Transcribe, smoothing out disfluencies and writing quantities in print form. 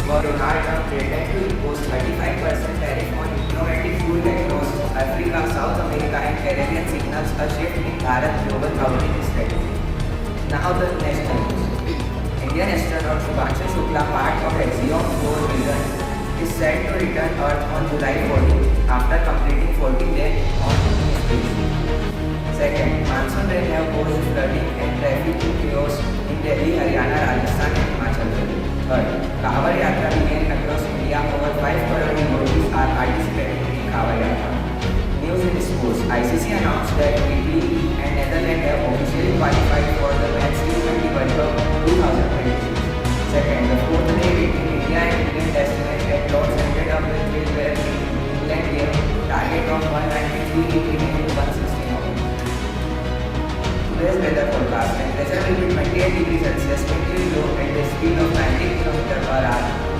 for Donald Trump threatened to impose 35% tariff on innovative food across Africa, South America, and Caribbean signals a shift in Bharat's global outreach strategy. Now the national news. Indian astronaut Shubhanshu Shukla, part of Axiom 4 mission, is set to return Earth on July 14 after completing 14 days on space. Second, monsoon rain have caused flooding and traffic chaos in Delhi, Haryana, Rajasthan, and Himachal Pradesh. Third, Kavar Yatra began across India. Over 5 crore devotees are participating in Kavar Yatra. News in sports. ICC announced that Italy and Netherlands have officially qualified for the Men's T20 World Cup 2026. Second, the fourth day between India and England test match at Lord's ended up with Will where England gave target of 193 remaining 116 out. Today's weather forecast. Temperature will be 28 degrees Celsius, wind will blow at the speed of 90 km/h.